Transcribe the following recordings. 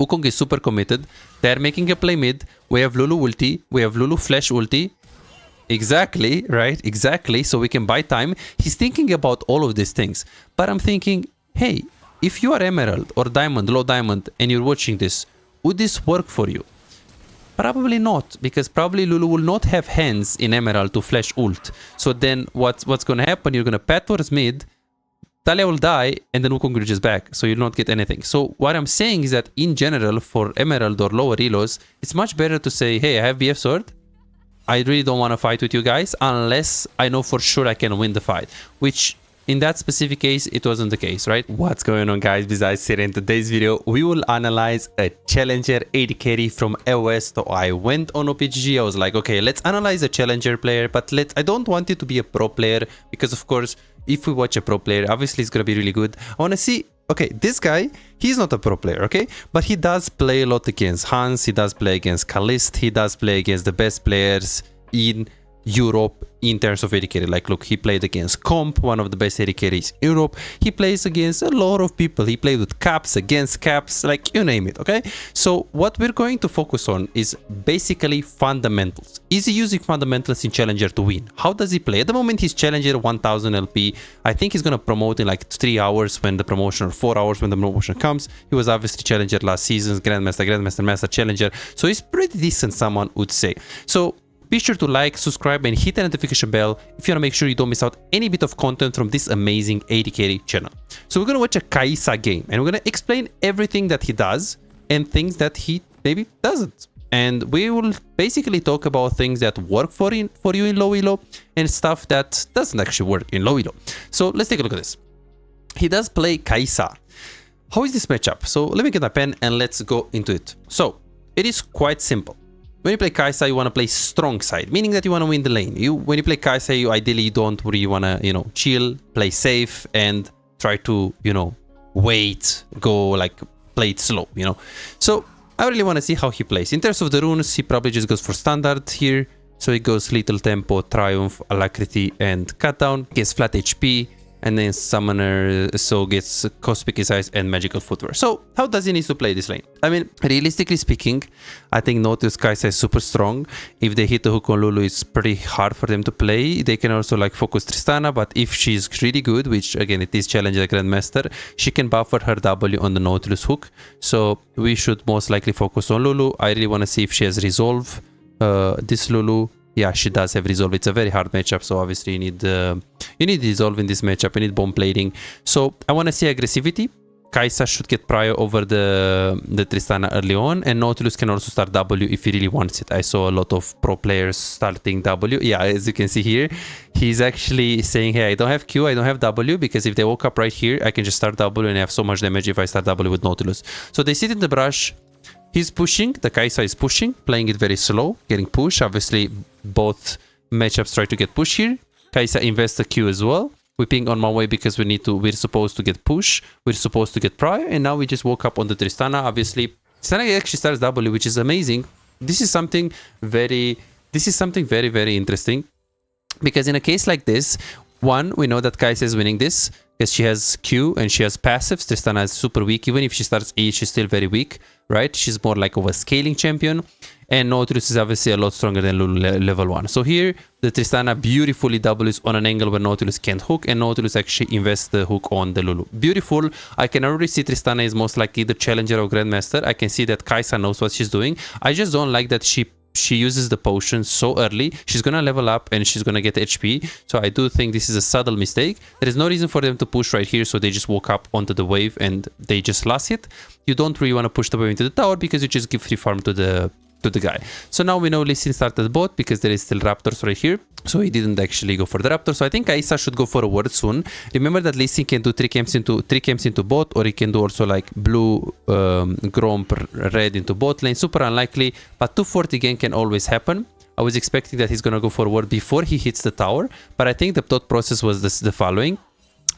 Wukong is super committed. They're making a play mid. We have Lulu ulti. We have Lulu flash ulti. Exactly, right? Exactly. So we can buy time. He's thinking about all of these things. But I'm thinking, hey, if you are Emerald or Diamond, low Diamond, and you're watching this, would this work for you? Probably not, because probably Lulu will not have hands in Emerald to flash ult. So then what's going to happen? You're going to pat towards mid, Talia will die, and then Wukong will just back, so you'll not get anything. So what I'm saying is that in general, for Emerald or lower elos, it's much better to say, hey, I have BF sword. I really don't want to fight with you guys unless I know for sure I can win the fight, which in that specific case, it wasn't the case, right? What's going on, guys? Besides here in today's video, we will analyze a challenger AD carry from AOS. So I went on OPGG. I was like, okay, let's analyze a challenger player, but I don't want it to be a pro player because, of course, if we watch a pro player, obviously it's going to be really good. I want to see, okay, this guy, he's not a pro player, okay? But he does play a lot against Hans. He does play against Kalist. He does play against the best players in Europe in terms of AD carry. Like, look, he played against Comp, one of the best AD carries in Europe. He plays against a lot of people. He played with Caps, against Caps, like you name it, okay? So what we're going to focus on is basically fundamentals. Is he using fundamentals in Challenger to win? How does he play? At the moment, he's Challenger 1000 LP. I think he's going to promote in like 3 hours when the promotion, or 4 hours when the promotion comes. He was obviously Challenger last season, Grandmaster, Master, Challenger. So he's pretty decent, someone would say. So be sure to like, subscribe, and hit the notification bell if you want to make sure you don't miss out any bit of content from this amazing AD carry channel. So we're going to watch a Kai'Sa game, and we're going to explain everything that he does and things that he maybe doesn't. And we will basically talk about things that work for you in low elo and stuff that doesn't actually work in low elo. So let's take a look at this. He does play Kai'Sa. How is this matchup? So let me get my pen and let's go into it. So it is quite simple. When you play Kai'Sa, you want to play strong side, meaning that you want to win the lane. When you play Kai'Sa, you ideally don't really want to, chill, play safe, and try to, wait, go like play it slow, So I really want to see how he plays. In terms of the runes, he probably just goes for standard here. So he goes Little Tempo, Triumph, Alacrity, and Cutdown. Gets flat HP, and then Summoner, so gets Cosmic Insights and Magical Footwear. So how does he need to play this lane? I mean, realistically speaking, I think Nautilus Kai'Sa is super strong. If they hit the hook on Lulu, it's pretty hard for them to play. They can also like focus Tristana, but if she's really good, which again, it is Challenger Grandmaster, she can buffer her W on the Nautilus hook. So we should most likely focus on Lulu. I really want to see if she has Resolve. This Lulu, yeah, she does have Resolve. It's a very hard matchup, so obviously you need Resolve in this matchup. You need bomb plating. So I want to see aggressivity. Kai'Sa should get prior over the Tristana early on, and Nautilus can also start W if he really wants it. I saw a lot of pro players starting W. Yeah, as you can see here, he's actually saying, hey, I don't have Q, I don't have W, because if they woke up right here, I can just start W and have so much damage if I start W with Nautilus. So they sit in the brush. He's pushing, the Kai'Sa is pushing, playing it very slow, getting push. Obviously, both matchups try to get push here. Kai'Sa invests the Q as well. We ping on my way because we're supposed to get push, we're supposed to get prior, and now we just woke up on the Tristana. Obviously, Tristana actually starts W, which is amazing. This is something very, very interesting, because in a case like this, one, we know that Kai'Sa is winning this because she has Q and she has passives. Tristana is super weak. Even if she starts E, she's still very weak, right? She's more like of a scaling champion. And Nautilus is obviously a lot stronger than Lulu level 1. So here, the Tristana beautifully doubles on an angle where Nautilus can't hook, and Nautilus actually invests the hook on the Lulu. Beautiful. I can already see Tristana is most likely the Challenger or Grandmaster. I can see that Kai'Sa knows what she's doing. I just don't like that she uses the potion so early. She's gonna level up and she's gonna get HP. So I do think this is a subtle mistake. There is no reason for them to push right here, so they just walk up onto the wave and they just last hit. You don't really want to push the wave into the tower because you just give free farm to the guy. So now we know Lee Sin started bot because there is still Raptors right here. So he didn't actually go for the Raptor. So I think Kai'Sa should go for a ward soon. Remember that Lee Sin can do 3 camps into bot, or he can do also like blue, Gromp, red into bot lane. Super unlikely, but 240 gank can always happen. I was expecting that he's gonna go for a ward before he hits the tower, but I think the thought process was the following.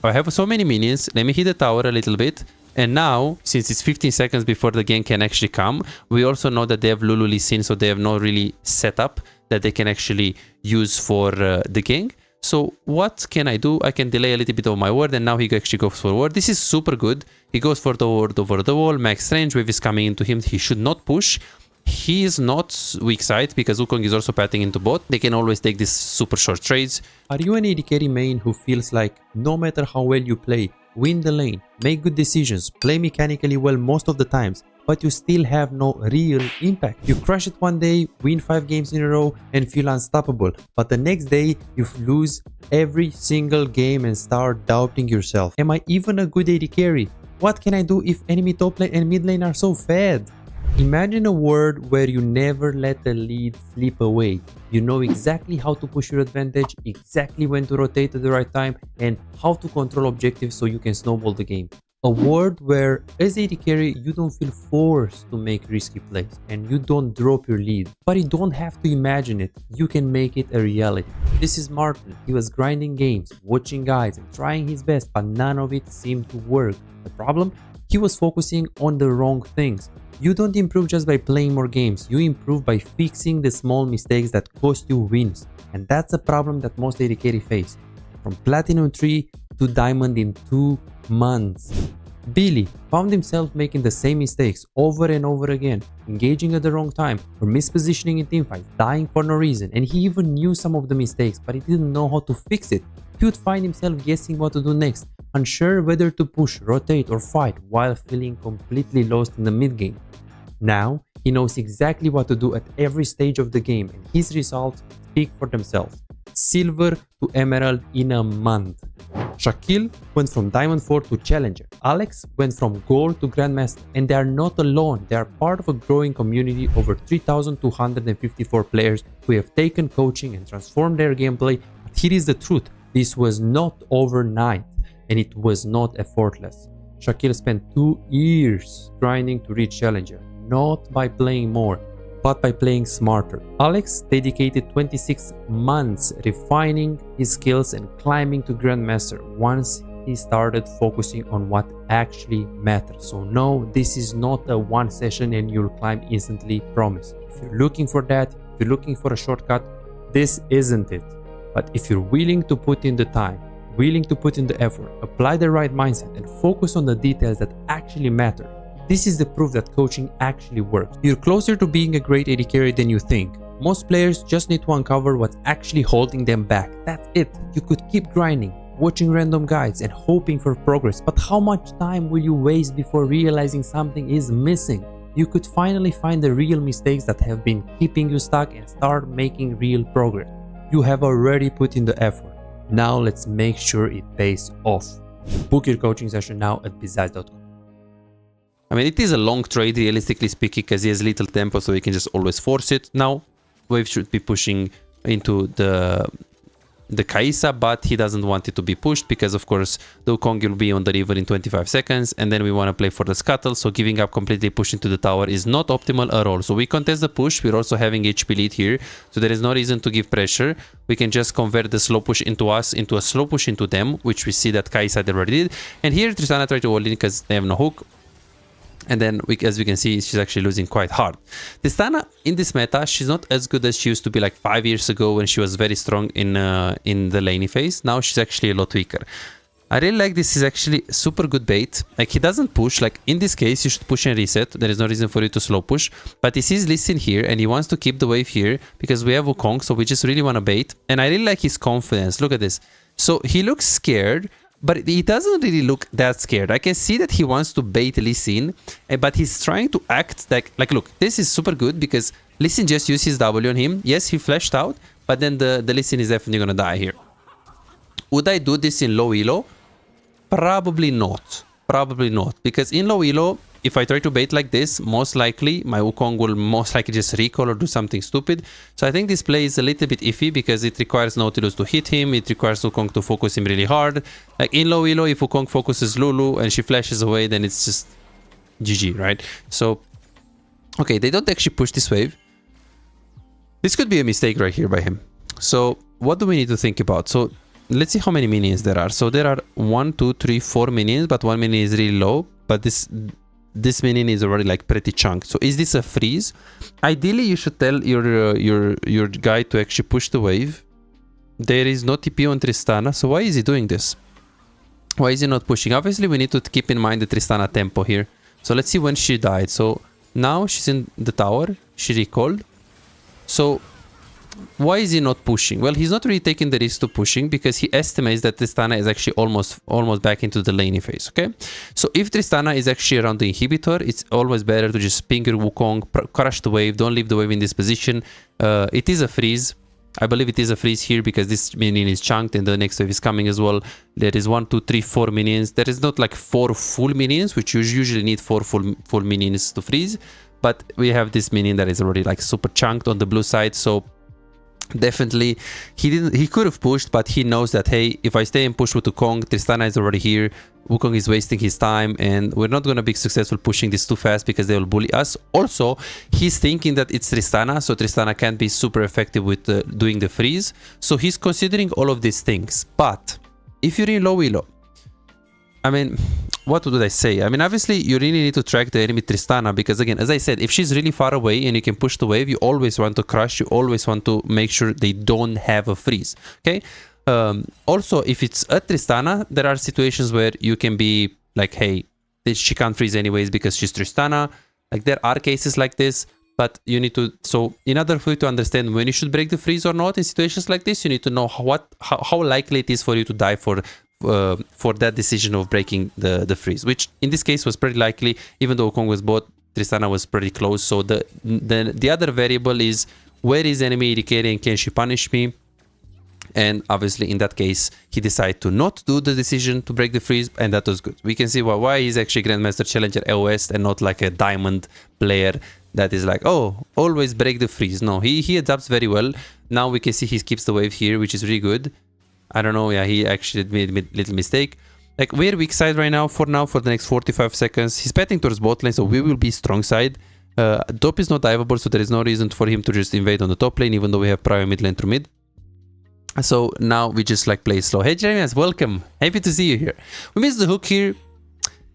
I have so many minions, let me hit the tower a little bit. And now, since it's 15 seconds before the gank can actually come, we also know that they have Lulu Lee Sin, so they have no really setup that they can actually use for the gank. So what can I do? I can delay a little bit of my ward, and now he actually goes for ward. This is super good. He goes for the ward over the wall. Max range wave is coming into him. He should not push. He is not weak side because Wukong is also patting into bot. They can always take these super short trades. Are you an AD carry main who feels like no matter how well you play, win the lane, make good decisions, play mechanically well most of the times, but you still have no real impact? You crush it one day, win 5 games in a row and feel unstoppable, but the next day you lose every single game and start doubting yourself. Am I even a good AD carry? What can I do if enemy top lane and mid lane are so fed? Imagine a world where you never let the lead slip away. You know exactly how to push your advantage, exactly when to rotate at the right time, and how to control objectives so you can snowball the game. A world where as AD carry you don't feel forced to make risky plays and you don't drop your lead. But you don't have to imagine it, you can make it a reality. This is Martin. He was grinding games, watching guides and trying his best, but none of it seemed to work. The problem? He was focusing on the wrong things. You don't improve just by playing more games, you improve by fixing the small mistakes that cost you wins. And that's a problem that most AD carry face. From Platinum 3 to Diamond in 2 months. Billy found himself making the same mistakes over and over again, engaging at the wrong time or mispositioning in teamfights, dying for no reason, and he even knew some of the mistakes but he didn't know how to fix it. He would find himself guessing what to do next, unsure whether to push, rotate or fight while feeling completely lost in the mid game. Now he knows exactly what to do at every stage of the game and his results speak for themselves. Silver to Emerald in a month. Shaquille went from Diamond 4 to Challenger. Alex went from Gold to Grandmaster, and they are not alone. They are part of a growing community over 3,254 players who have taken coaching and transformed their gameplay. But here is the truth. This was not overnight and it was not effortless. Shaquille spent 2 years grinding to reach Challenger, not by playing more, but by playing smarter. Alex dedicated 26 months refining his skills and climbing to Grandmaster once he started focusing on what actually matters. So no, this is not a one session and you'll climb instantly, promise. If you're looking for that, if you're looking for a shortcut, this isn't it. But if you're willing to put in the time, willing to put in the effort, apply the right mindset and focus on the details that actually matter, this is the proof that coaching actually works. You're closer to being a great AD carry than you think. Most players just need to uncover what's actually holding them back. That's it. You could keep grinding, watching random guides and hoping for progress, but how much time will you waste before realizing something is missing? You could finally find the real mistakes that have been keeping you stuck and start making real progress. You have already put in the effort. Now let's make sure it pays off. Book your coaching session now at bizaz.com. I mean, it is a long trade, realistically speaking, because he has little tempo, so he can just always force it. Now, Wave should be pushing into the Kaisa, but he doesn't want it to be pushed because, of course, the Wukong will be on the river in 25 seconds, and then we want to play for the scuttle, so giving up completely pushing to the tower is not optimal at all. So we contest the push, we're also having HP lead here, so there is no reason to give pressure. We can just convert the slow push into us, into a slow push into them, which we see that Kaisa already did. And here Tristana tried to hold in because they have no hook. And then, as we can see, she's actually losing quite hard. Tristana, in this meta, she's not as good as she used to be like 5 years ago when she was very strong in the laney phase. Now she's actually a lot weaker. I really like this. Is actually super good bait. Like, he doesn't push. Like, in this case, you should push and reset. There is no reason for you to slow push. But he sees Lee Sin here, and he wants to keep the wave here because we have Wukong, so we just really want to bait. And I really like his confidence. Look at this. So he looks scared, but he doesn't really look that scared. I can see that he wants to bait Lee Sin, but he's trying to act like look, this is super good because Lee Sin just used his W on him. Yes, he flashed out, but then the Lee Sin is definitely gonna die here. Would I do this in low elo? Probably not. Probably not. Because in low elo, if I try to bait like this, most likely my Wukong will most likely just recall or do something stupid. So I think this play is a little bit iffy because it requires Nautilus to hit him. It requires Wukong to focus him really hard. Like in low elo, if Wukong focuses Lulu and she flashes away, then it's just GG, right? So, okay, they don't actually push this wave. This could be a mistake right here by him. So what do we need to think about? So let's see how many minions there are. So there are 1, 2, 3, 4 minions, but one minion is really low. But this minion is already like pretty chunked. So is this a freeze? Ideally, you should tell your guy to actually push the wave There is no TP on Tristana, so why is he doing this? Why is he not pushing? Obviously, we need to keep in mind the Tristana tempo here. So let's see when she died. So now she's in the tower. She recalled. So why is he not pushing? Well, he's not really taking the risk to pushing because he estimates that Tristana is actually almost back into the laning phase, okay? So if Tristana is actually around the inhibitor, it's always better to just ping your Wukong, crush the wave, don't leave the wave in this position. It is a freeze. I believe it is a freeze here because this minion is chunked and the next wave is coming as well. There is 1, 2, 3, 4 minions. There is not like 4 full minions, which you usually need 4 full minions to freeze. But we have this minion that is already like super chunked on the blue side, so definitely he could have pushed, but he knows that, hey, if I stay and push with Wukong, Tristana is already here, Wukong is wasting his time, and we're not going to be successful pushing this too fast because they will bully us. Also, he's thinking that it's Tristana, so Tristana can't be super effective with doing the freeze, so he's considering all of these things. But if you're in low elo, I mean, what would I say? I mean, obviously, you really need to track the enemy Tristana because, again, as I said, if she's really far away and you can push the wave, you always want to crush, you always want to make sure they don't have a freeze, okay? Also, if it's a Tristana, there are situations where you can be like, hey, she can't freeze anyways because she's Tristana. Like, there are cases like this, but you need to... So, in order for you to understand when you should break the freeze or not in situations like this, you need to know how likely it is for you to die for that decision of breaking the freeze, which in this case was pretty likely. Even though Wukong was bot, Tristana was pretty close. So the other variable is, where is enemy AD carry and can she punish me? And obviously in that case he decided to not do the decision to break the freeze, and that was good. We can see why he's actually Grandmaster Challenger AOS and not like a diamond player that is like, oh, always break the freeze. No, he adapts very well. Now we can see he keeps the wave here, which is really good. I don't know, yeah, he actually made a little mistake. Like, we're weak side right now for the next 45 seconds. He's betting towards bot lane, so we will be strong side. Top is not diveable, so there is no reason for him to just invade on the top lane, even though we have prior mid lane through mid. So now we just like play slow. Hey Jeremias, welcome. Happy to see you here. We missed the hook here. You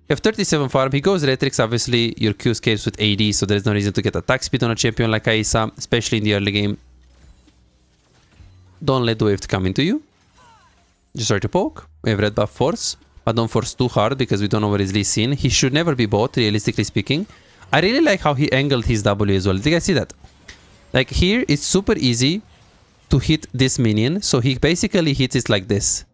have 37 farm. He goes Retrix. Obviously, your Q scales with AD, so there's no reason to get attack speed on a champion like Aisa, especially in the early game. Don't let the wave come into you. Just try to poke. We have red buff force, but don't force too hard because we don't know where is Lee Sin. He should never be bot, realistically speaking. I really like how he angled his W as well. Did you guys see that? Like, here it's super easy to hit this minion, so he basically hits it like this.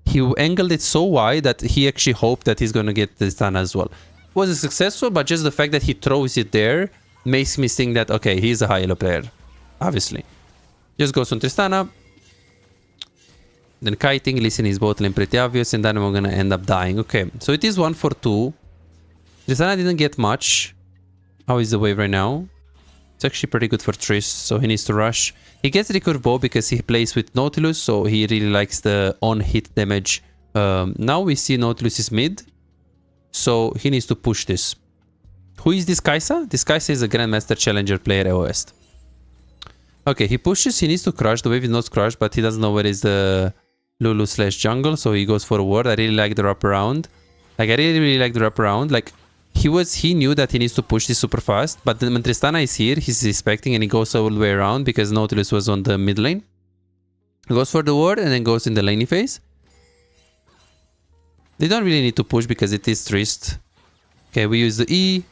He angled it so wide that he actually hoped that he's gonna get the stun as well. It wasn't successful, but just the fact that he throws it there makes me think that, okay, he's a high elo player, obviously. Just goes on Tristana. Then kiting, listen is bot lane, pretty obvious, and then we're gonna end up dying. Okay, so it is 1 for 2. Tristana didn't get much. How is the wave right now? It's actually pretty good for Triss, so he needs to rush. He gets recurve bow because he plays with Nautilus, so he really likes the on-hit damage. Now we see Nautilus is mid, so he needs to push this. Who is this Kaisa? This Kaisa is a Grandmaster Challenger player AOS. Okay, he pushes, he needs to crush. The wave is not crushed, but he doesn't know where is the Lulu / jungle, so he goes for a ward. I really like the wraparound. Like, I really like the wraparound. Like, he knew that he needs to push this super fast, but then when Tristana is here, he's expecting, and he goes all the way around because Nautilus was on the mid lane. He goes for the ward and then goes in the laney phase. They don't really need to push because it is Trist. Okay, we use the E,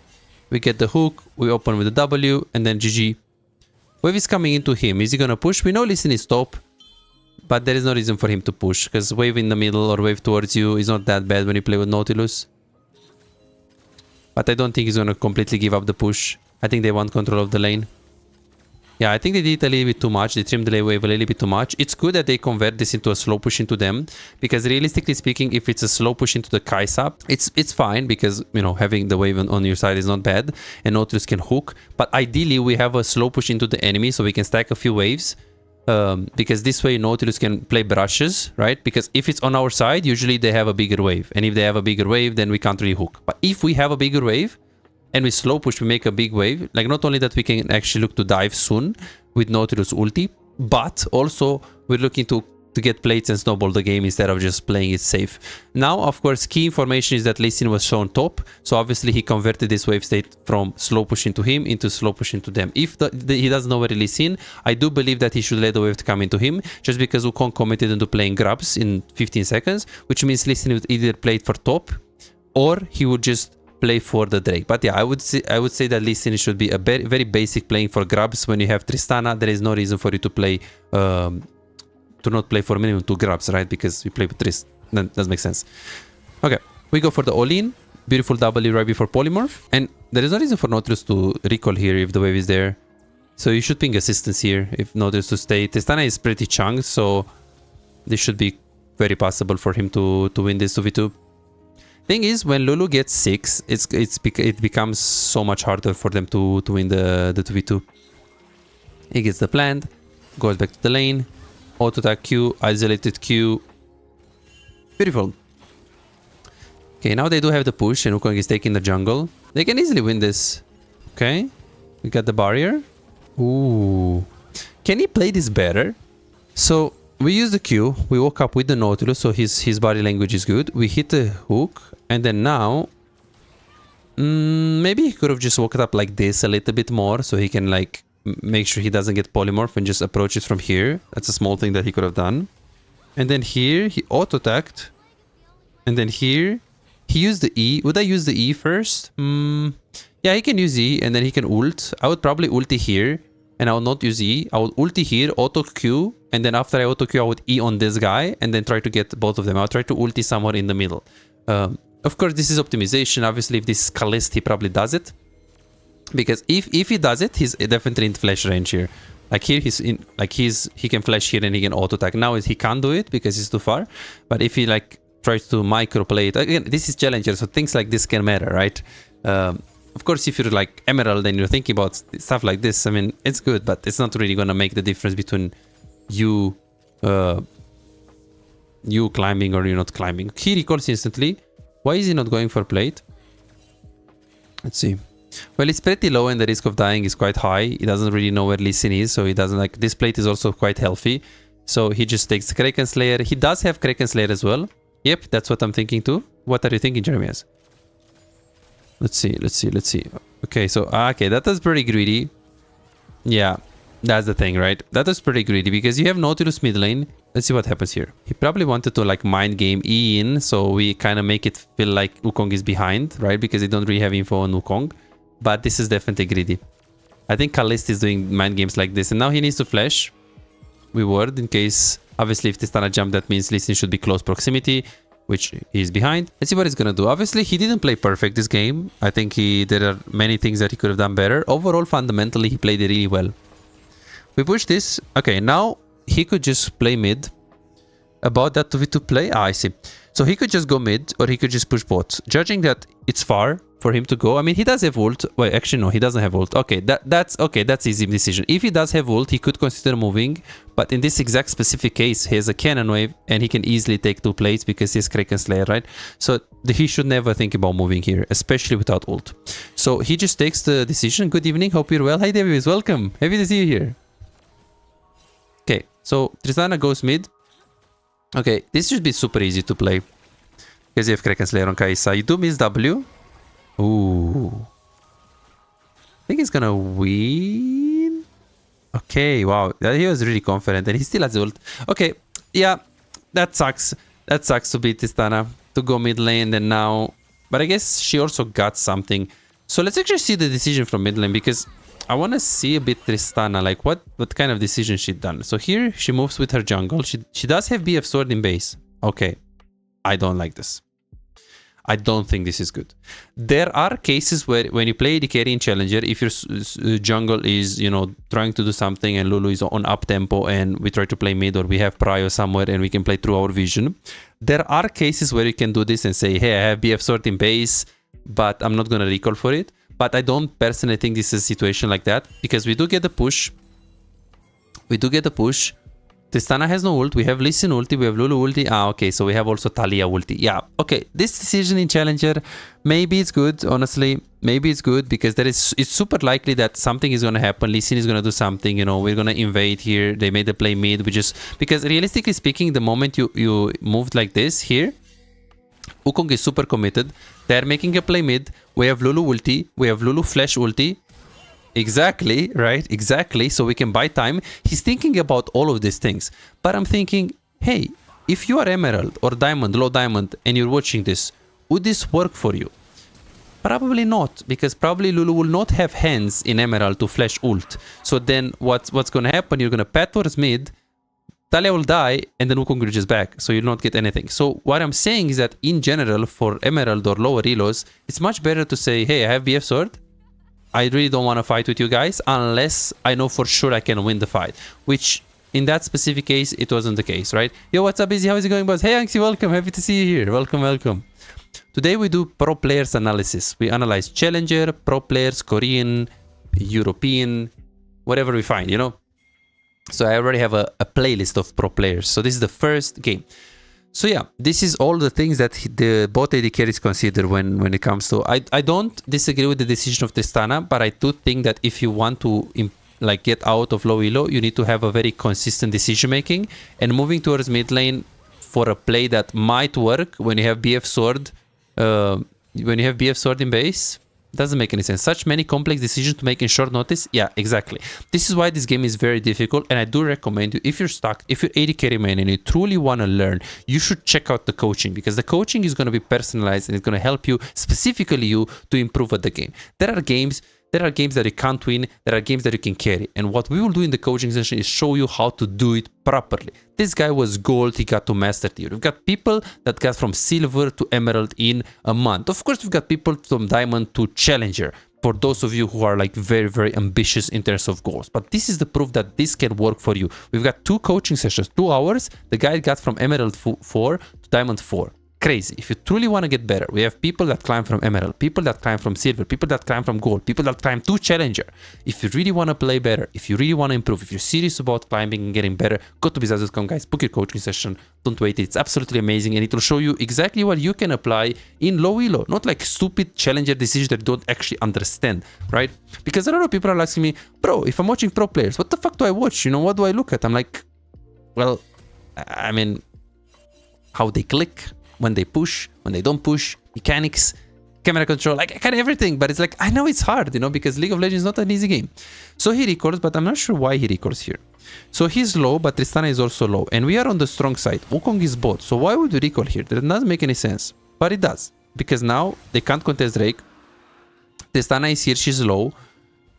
we get the hook, we open with the W, and then GG. Wave is coming into him. Is he gonna push? We know Listen is top, but there is no reason for him to push because wave in the middle or wave towards you is not that bad when you play with Nautilus. But I don't think he's gonna completely give up the push. I think they want control of the lane. Yeah, I think they did a little bit too much. They trimmed the wave a little bit too much. It's good that they convert this into a slow push into them, because realistically speaking, if it's a slow push into the Kaisa, it's fine because, you know, having the wave on your side is not bad and Nautilus can hook. But ideally, we have a slow push into the enemy so we can stack a few waves. Because this way Nautilus can play brushes, right? Because if it's on our side, usually they have a bigger wave. And if they have a bigger wave, then we can't really hook. But if we have a bigger wave, and we slow push, we make a big wave. Like, not only that we can actually look to dive soon with Nautilus ulti, but also we're looking to to get plates and snowball the game instead of just playing it safe. Now, of course, key information is that Lee Sin was shown top, so obviously he converted this wave state from slow push into him into slow push into them. If he doesn't know where Lee Sin, I do believe that he should let the wave to come into him, just because Wukong committed into playing grabs in 15 seconds, which means Lee Sin would either play it for top, or he would just play for the Drake. But yeah, I would say that Lee Sin should be a very basic playing for grabs. When you have Tristana, there is no reason for you to play to not play for minimum 2 grabs, right? Because we play with Trist. That doesn't make sense. Okay, we go for the all-in. Beautiful W right before polymorph. And there is no reason for Nautilus to recall here if the wave is there. So you should ping assistance here if Nautilus to stay. Tristana is pretty chunked, so this should be very possible for him to win this 2v2. Thing is, when Lulu gets 6, it becomes so much harder for them to win the 2v2. He gets the plant, goes back to the lane, auto attack Q, isolated Q. Beautiful. Okay, now they do have the push and Wukong is taking the jungle. They can easily win this. Okay, we got the barrier. Ooh. Can he play this better? So we use the Q, we woke up with the Nautilus, so his body language is good. We hit the hook, and then now maybe he could have just woken up like this a little bit more, so he can like make sure he doesn't get polymorph and just approach it from here. That's a small thing that he could have done. And then here he auto-attacked, and then here he used the E. Would I use the E first? Yeah, he can use E, and then he can ult. I would probably ulti here, and I will not use E. I will ulti here, auto Q, and then after I auto Q, I would E on this guy, and then try to get both of them. I'll try to ulti somewhere in the middle. Of course, this is optimization. Obviously, if this is Kalist, he probably does it. Because if he does it, he's definitely in flash range here. Like here, he can flash here and he can auto attack. Now he can't do it because he's too far. But if he like tries to micro play it, again, this is Challenger, so things like this can matter, right? Of course, if you're like Emerald and you're thinking about stuff like this, I mean, it's good, but it's not really gonna make the difference between you climbing or you're not climbing. He recalls instantly. Why is he not going for plate? Let's see. Well, it's pretty low and the risk of dying is quite high. He doesn't really know where Lee Sin is, so he doesn't like... This plate is also quite healthy, so he just takes the Kraken Slayer. He does have Kraken Slayer as well. Yep, that's what I'm thinking too. What are you thinking, Jeremias? Let's see. Okay, so... okay, that was pretty greedy. Yeah, that's the thing, right? That was pretty greedy because you have Nautilus mid lane. Let's see what happens here. He probably wanted to like mind game E in, so we kind of make it feel like Wukong is behind, right? Because they don't really have info on Wukong. But this is definitely greedy. I think Kalist is doing mind games like this. And now he needs to flash. We ward in case... Obviously, if Tristana jump, that means Lee Sin should be close proximity, which he's behind. Let's see what he's gonna do. Obviously, he didn't play perfect this game. I think there are many things that he could have done better. Overall, fundamentally, he played it really well. We push this. Okay, now he could just play mid. About that 2v2 play? Ah, I see. So he could just go mid, or he could just push bot. Judging that it's far for him to go. I mean, he does have ult. Well, actually, no, he doesn't have ult. Okay, that's easy decision. If he does have ult, he could consider moving. But in this exact specific case, he has a cannon wave, and he can easily take 2 plates because he has Kraken Slayer, right? So he should never think about moving here, especially without ult. So he just takes the decision. Good evening, hope you're well. Hi, Davis, welcome. Happy to see you here. Okay, so Tristana goes mid. Okay, this should be super easy to play because you have Kraken Slayer on Kai'Sa. You do miss W. Ooh. I think he's gonna win. Okay, wow. He was really confident and he still has ult. Okay, yeah, that sucks. That sucks to beat Tristana, to go mid lane and now... But I guess she also got something. So let's actually see the decision from mid lane because I want to see a bit Tristana, like what kind of decision she done. So here she moves with her jungle. She does have BF sword in base. Okay, I don't like this. I don't think this is good. There are cases where when you play AD carry in Challenger, if your jungle is, you know, trying to do something and Lulu is on up tempo and we try to play mid or we have prio somewhere and we can play through our vision. There are cases where you can do this and say, hey, I have BF sword in base, but I'm not going to recall for it. But I don't personally think this is a situation like that because we do get the push. Tristana has no ult. We have Lee Sin ulti. We have Lulu ulti. Ah, okay. So we have also Talia ulti. Yeah. Okay. This decision in Challenger, maybe it's good. Honestly, maybe it's good because it's super likely that something is gonna happen. Lee Sin is gonna do something. You know, we're gonna invade here. They made the play mid. Because realistically speaking, the moment you moved like this here, Wukong is super committed. They're making a play mid. We have Lulu ulti. We have Lulu flash ulti. Exactly, right? Exactly. So we can buy time. He's thinking about all of these things. But I'm thinking, hey, if you are Emerald or Diamond, low Diamond, and you're watching this, would this work for you? Probably not, because probably Lulu will not have hands in Emerald to flash ult. So then what's going to happen? You're going to pat towards mid, Talia will die, and then Wukong reaches back, so you'll not get anything. So what I'm saying is that in general, for Emerald or lower elos, it's much better to say, hey, I have BF Sword. I really don't want to fight with you guys unless I know for sure I can win the fight. Which, in that specific case, it wasn't the case, right? Yo, what's up, Izzy? How is it going, boss? Hey, Anxi, welcome. Happy to see you here. Welcome, welcome. Today we do pro players analysis. We analyze Challenger, pro players, Korean, European, whatever we find, you know? So I already have a playlist of pro players. So this is the first game. So yeah, this is all the things that the bot AD carries consider when it comes to... I don't disagree with the decision of Tristana, but I do think that if you want to like get out of low elo, you need to have a very consistent decision making, and moving towards mid lane for a play that might work when you have BF Sword, in base, doesn't make any sense. Such many complex decisions to make in short notice. Yeah, exactly. This is why this game is very difficult, and I do recommend you, if you're stuck, if you're AD carry main and you truly want to learn, you should check out the coaching, because the coaching is going to be personalized and it's going to help you, specifically you, to improve at the game. There are games that you can't win, there are games that you can carry, and what we will do in the coaching session is show you how to do it properly. This guy was gold, he got to master tier. We've got people that got from silver to emerald in a month. Of course, we've got people from diamond to challenger, for those of you who are like very, very ambitious in terms of goals. But this is the proof that this can work for you. We've got 2 coaching sessions, 2 hours. The guy got from emerald 4 to diamond 4. Crazy. If you truly want to get better, we have people that climb from emerald, people that climb from silver, people that climb from gold, people that climb to challenger. If you really want to play better, if you really want to improve, if you're serious about climbing and getting better, go to bizaz.com, guys, book your coaching session. Don't wait. It's absolutely amazing, and it will show you exactly what you can apply in low elo, not like stupid challenger decisions that you don't actually understand, right? Because a lot of people are asking me, bro, if I'm watching pro players, what the fuck do I watch? You know, what do I look at? I'm like, well, I mean, how they click, when they push, when they don't push, mechanics, camera control, like kind of everything. But it's like, I know it's hard, you know, because League of Legends is not an easy game. So he records, but I'm not sure why he records here. So he's low, but Tristana is also low, and we are on the strong side. Wukong is bot, so why would we recall here? That doesn't make any sense, but it does, because now they can't contest Drake. Tristana is here, she's low,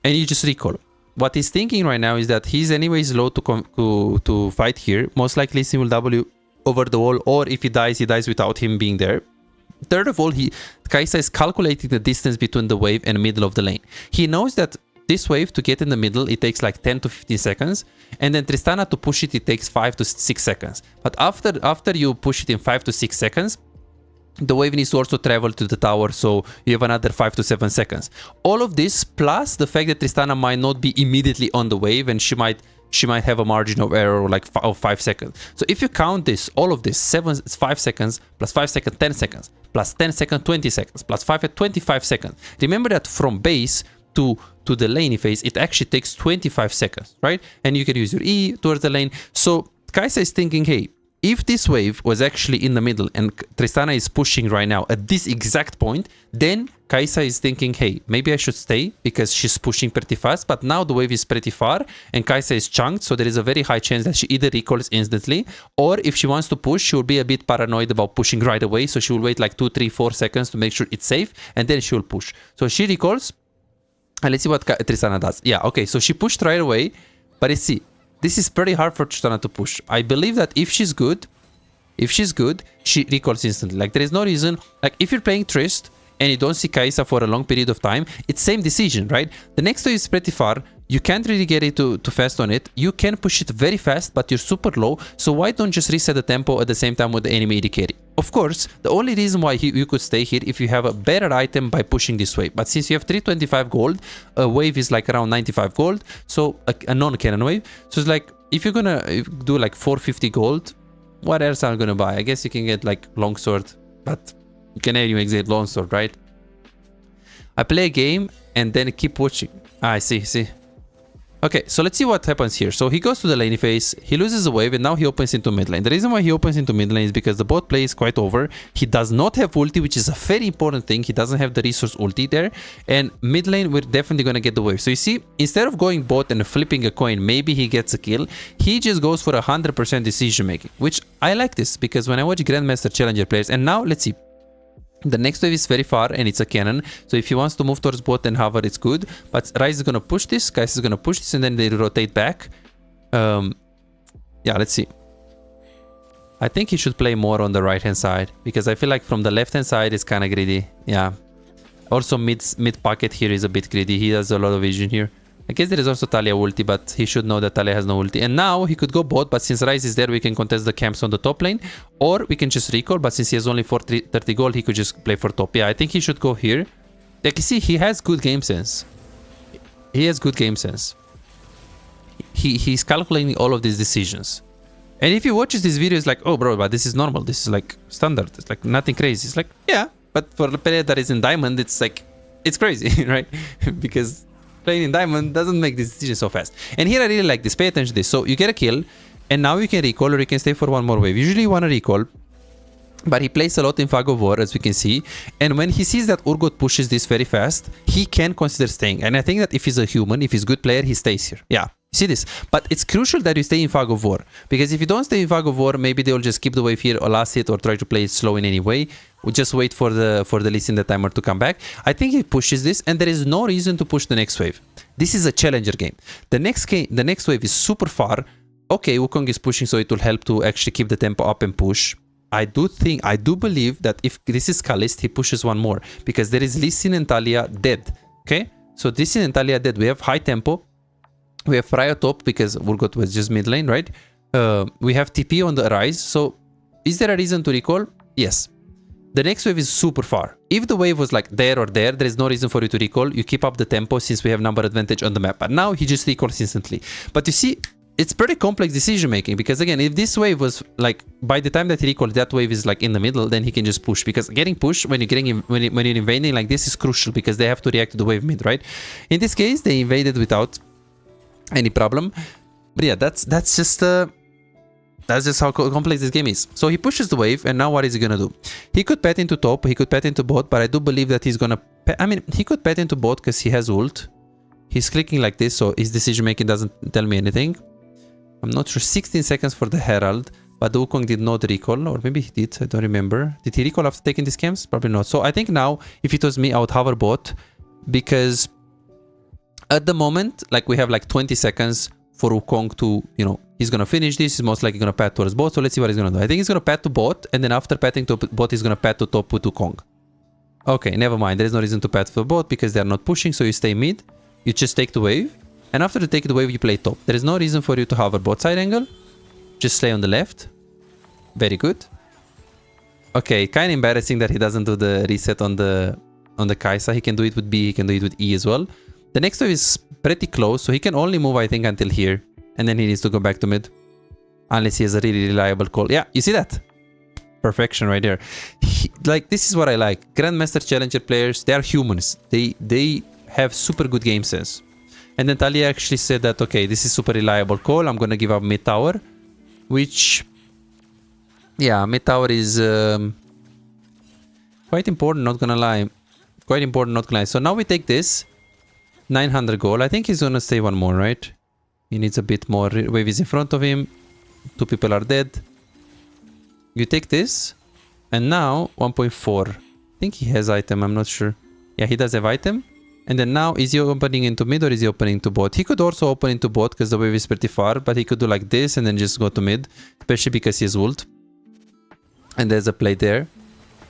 and you just recall. What he's thinking right now is that he's anyways low to fight here. Most likely he will W over the wall, or if he dies without him being there. Third of all, Kai'Sa is calculating the distance between the wave and middle of the lane. He knows that this wave to get in the middle, it takes like 10 to 15 seconds, and then Tristana to push it, it takes 5 to 6 seconds. But after you push it in 5 to 6 seconds, the wave needs to also travel to the tower, so you have another 5 to 7 seconds. All of this, plus the fact that Tristana might not be immediately on the wave, and she might have a margin of error like of 5 seconds. So if you count this, all of this, 5 seconds, plus 5 seconds, 10 seconds, plus 10 seconds, 20 seconds, plus 5 at 25 seconds. Remember that from base to the lane phase, it actually takes 25 seconds, right? And you can use your E towards the lane. So Kai'Sa is thinking, hey, if this wave was actually in the middle and Tristana is pushing right now at this exact point, then Kai'Sa is thinking, hey, maybe I should stay because she's pushing pretty fast, but now the wave is pretty far and Kai'Sa is chunked, so there is a very high chance that she either recalls instantly, or if she wants to push, she will be a bit paranoid about pushing right away, so she will wait like 2, 3, 4 seconds to make sure it's safe, and then she will push. So she recalls, and let's see what Tristana does. Yeah, okay, so she pushed right away, but let's see. This is pretty hard for Tristana to push. I believe that if she's good, she recalls instantly. Like, there is no reason, like, if you're playing Trist and you don't see Kai'Sa for a long period of time, it's same decision, right? The next wave is pretty far. You can't really get it too fast on it. You can push it very fast, but you're super low. So why don't just reset the tempo at the same time with the enemy AD carry? Of course, the only reason why you could stay here if you have a better item by pushing this wave. But since you have 325 gold, a wave is like around 95 gold. So a non-cannon wave. So it's like, if you're gonna do like 450 gold, what else am I gonna buy? I guess you can get like longsword, but you can even get longsword, right? I play a game and then keep watching. I see. Okay, so let's see what happens here. So he goes to the lane phase, he loses a wave, and now he opens into mid lane. The reason why he opens into mid lane is because the bot play is quite over. He does not have ulti, which is a very important thing. He doesn't have the resource ulti there. And mid lane, we're definitely going to get the wave. So you see, instead of going bot and flipping a coin, maybe he gets a kill, he just goes for 100% decision making, which I like this because when I watch Grandmaster Challenger players, and now let's see. The next wave is very far and it's a cannon, so if he wants to move towards bot and hover, it's good. But Ryze is gonna push this, Kai'Sa is gonna push this, and then they rotate back. Yeah, let's see. I think he should play more on the right hand side because I feel like from the left hand side it's kind of greedy. Yeah. Also mid pocket here is a bit greedy. He has a lot of vision here. I guess there is also Talia ulti, but he should know that Talia has no ulti. And now he could go bot, but since Ryze is there, we can contest the camps on the top lane. Or we can just recall, but since he has only 30 gold, he could just play for top. Yeah, I think he should go here. Like you see, he has good game sense. He has good game sense. He's calculating all of these decisions. And if he watches this video, it's like, oh bro, but this is normal. This is like standard. It's like nothing crazy. It's like, yeah, but for the player that is in diamond, it's like, it's crazy, right? Because playing in diamond doesn't make this decision so fast. And here I really like this. Pay attention to this. So you get a kill and now you can recall or you can stay for one more wave. Usually you want to recall, but he plays a lot in Fog of War, as we can see. And when he sees that Urgot pushes this very fast, he can consider staying. And I think that if he's a human, if he's a good player, he stays here. Yeah, you see this. But it's crucial that you stay in Fog of War, because if you don't stay in Fog of War, maybe they'll just keep the wave here or last hit or try to play it slow in any way. We'll just wait for the Lee Sin the timer to come back. I think he pushes this and there is no reason to push the next wave. This is a challenger game. The next wave is super far. Okay, Wukong is pushing, so it will help to actually keep the tempo up and push. I do believe that if this is Kalist, he pushes one more because there is Lee Sin and Talia dead. Okay, so Lee Sin and Talia dead. We have high tempo. We have Freya top because Urgot was just mid lane, right? We have TP on the Ryze. So is there a reason to recall? Yes. The next wave is super far. If the wave was like there or there is no reason for you to recall. You keep up the tempo since we have number advantage on the map. But now he just recalls instantly. But you see, it's pretty complex decision making because again, if this wave was like by the time that he recalled, that wave is like in the middle, then he can just push because getting pushed when you're invading like this is crucial because they have to react to the wave mid, right? In this case, they invaded without any problem. But yeah, that's just how complex this game is. So he pushes the wave, and now what is he gonna do? He could pet into top, he could pet into bot, but I do believe that he's gonna I mean, he could pet into bot because he has ult. He's clicking like this, so his decision making doesn't tell me anything. I'm not sure. 16 seconds for the Herald, but the Wukong did not recall, or maybe he did, I don't remember. Did he recall after taking these camps? Probably not. So I think now, if it was me, I would hover bot, because at the moment, like we have like 20 seconds for Wukong to, you know, he's gonna finish this, he's most likely gonna pat towards bot, so let's see what he's gonna do. I think he's gonna pat to bot, and then after patting to bot, he's gonna pat to top with Wukong. Okay, never mind, there is no reason to pat for bot, because they're not pushing, so you stay mid, you just take the wave, and after you take the wave, you play top. There is no reason for you to hover bot side angle, just stay on the left. Very good. Okay, kind of embarrassing that he doesn't do the reset on the Kai'Sa. He can do it with B, he can do it with E as well. The next wave is pretty close, so he can only move, I think, until here. And then he needs to go back to mid. Unless he has a really reliable call. Yeah, you see that? Perfection right there. Like, this is what I like. Grandmaster Challenger players, they are humans. They have super good game sense. And then Talia actually said that, okay, this is super reliable call. I'm going to give up mid tower. Which, yeah, mid tower is quite important, not going to lie. Quite important, not going to lie. So now we take this. 900 gold. I think he's gonna stay one more, right? He needs a bit more. Wave is in front of him. Two people are dead. You take this. And now 1.4. I think he has item. I'm not sure. Yeah, he does have item. And then now, is he opening into mid or is he opening to bot? He could also open into bot because the wave is pretty far. But he could do like this and then just go to mid. Especially because he has ult. And there's a play there.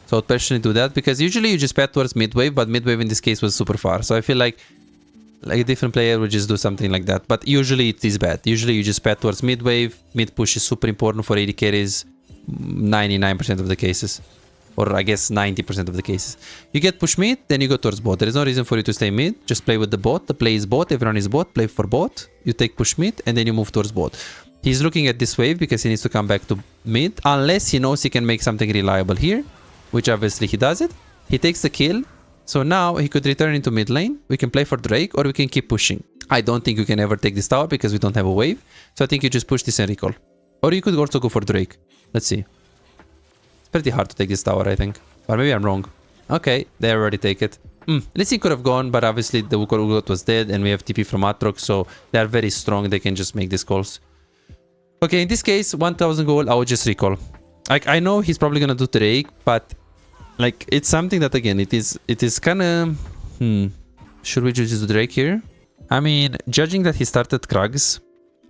So I'd personally do that. Because usually you just pat towards mid wave. But mid wave in this case was super far. So I feel like a different player would just do something like that. But usually it is bad. Usually you just pat towards mid wave. Mid push is super important for AD carries 99% of the cases. Or I guess 90% of the cases. You get push mid, then you go towards bot. There is no reason for you to stay mid. Just play with the bot. The play is bot. Everyone is bot. Play for bot. You take push mid and then you move towards bot. He's looking at this wave because he needs to come back to mid, unless he knows he can make something reliable here, which obviously he does it. He takes the kill. So now he could return into mid lane. We can play for Drake or we can keep pushing. I don't think you can ever take this tower because we don't have a wave. So I think you just push this and recall. Or you could also go for Drake. Let's see. It's pretty hard to take this tower, I think. Or maybe I'm wrong. Okay, they already take it. Lee Sin could have gone, but obviously the Wukong was dead and we have TP from Aatrox, so they are very strong. They can just make these calls. Okay, in this case, 1000 gold, I would just recall. Like, I know he's probably gonna do Drake, but like, it's something that, again, it is kind of... Should we just do Drake here? I mean, judging that he started Krugs,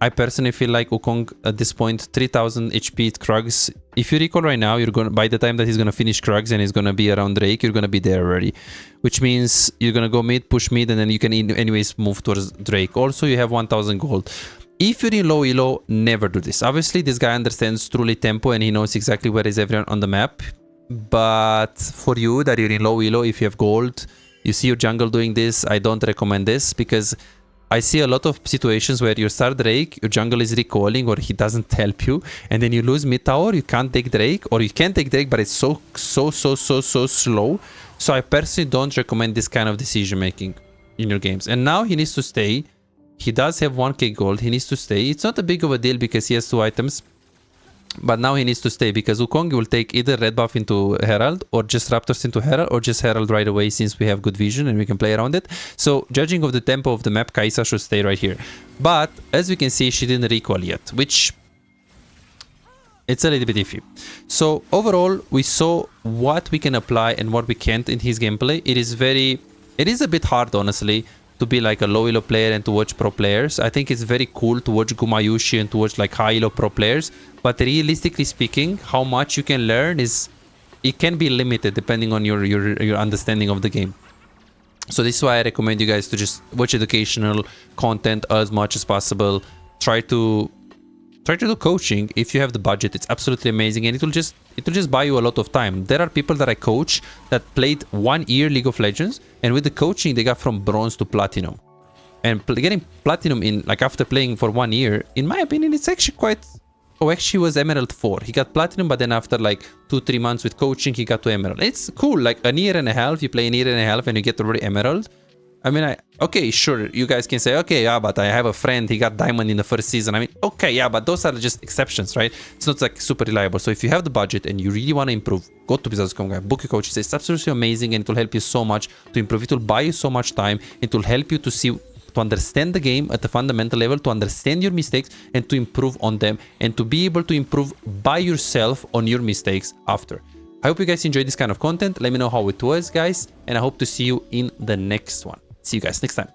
I personally feel like Wukong at this point, 3000 HP Krugs. If you recall right now, you're gonna, by the time that he's gonna finish Krugs and he's gonna be around Drake, you're gonna be there already. Which means you're gonna go mid, push mid, and then you can anyways move towards Drake. Also, you have 1000 gold. If you're in low elo, never do this. Obviously, this guy understands truly tempo and he knows exactly where is everyone on the map. But for you that you're in low elo, if you have gold, you see your jungle doing this, I don't recommend this because I see a lot of situations where you start Drake, your jungle is recalling or he doesn't help you, and then you lose mid tower, you can't take Drake, or you can take Drake, but it's so slow. So I personally don't recommend this kind of decision making in your games. And now he needs to stay. He does have 1k gold, he needs to stay. It's not a big of a deal because he has 2 items. But now he needs to stay because Wukong will take either red buff into Herald or just Raptors into Herald or just Herald right away since we have good vision and we can play around it. So judging of the tempo of the map, Kai'Sa should stay right here. But as we can see, she didn't recall yet, which it's a little bit iffy. So overall, we saw what we can apply and what we can't in his gameplay. It is a bit hard, honestly, to be like a low elo player and to watch pro players. I think it's very cool to watch Gumayushi and to watch like high elo pro players, but realistically speaking, how much you can learn it can be limited depending on your understanding of the game. So this is why I recommend you guys to just watch educational content as much as possible. Try to do coaching if you have the budget. It's absolutely amazing and it will just buy you a lot of time. There are people that I coach that played 1 year League of Legends, and with the coaching they got from bronze to platinum. And getting platinum in like after playing for 1 year, in my opinion, it's actually quite... Oh, actually he was Emerald 4. He got platinum, but then after like 2-3 months with coaching he got to Emerald. It's cool, like a year and a half, you play a year and a half and you get already Emerald. I mean, okay, sure, you guys can say, okay, yeah, but I have a friend, he got diamond in the first season. I mean, okay, yeah, but those are just exceptions, right? It's not like super reliable. So if you have the budget and you really want to improve, go to Bizarre.com, book your coaches. It's absolutely amazing and it will help you so much to improve. It will buy you so much time. It will help you to understand the game at the fundamental level, to understand your mistakes and to improve on them and to be able to improve by yourself on your mistakes after. I hope you guys enjoyed this kind of content. Let me know how it was, guys, and I hope to see you in the next one. See you guys next time.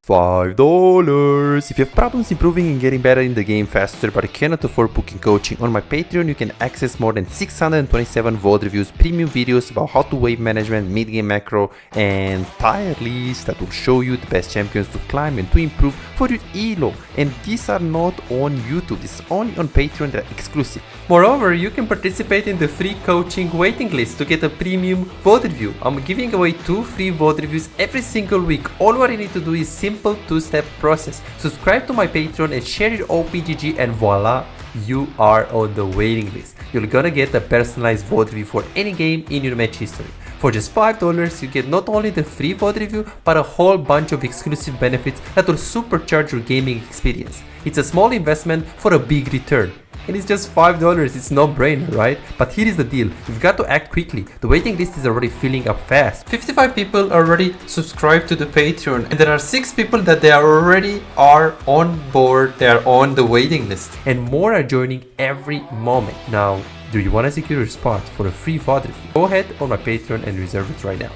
$5. If you have problems improving and getting better in the game faster but cannot afford booking coaching, on my Patreon you can access more than 627 VOD reviews, premium videos about how to wave management, mid-game macro, and tier lists that will show you the best champions to climb and to improve for your elo. And these are not on YouTube, this is only on Patreon, they're exclusive. Moreover, you can participate in the free coaching waiting list to get a premium VOD review. I'm giving away 2 free VOD reviews every single week. All what you need to do is simple 2-step process. Subscribe to my Patreon and share your OPGG and voila, you are on the waiting list. You're gonna get a personalized VOD review for any game in your match history. For just $5, you get not only the free VOD review, but a whole bunch of exclusive benefits that will supercharge your gaming experience. It's a small investment for a big return. And it's just $5, it's no brainer, right? But here is the deal, you've got to act quickly. The waiting list is already filling up fast. 55 people already subscribed to the Patreon, and there are 6 people that they already are on board, they are on the waiting list. And more are joining every moment. Now, do you want to secure your spot for a free VOD review? Go ahead on my Patreon and reserve it right now.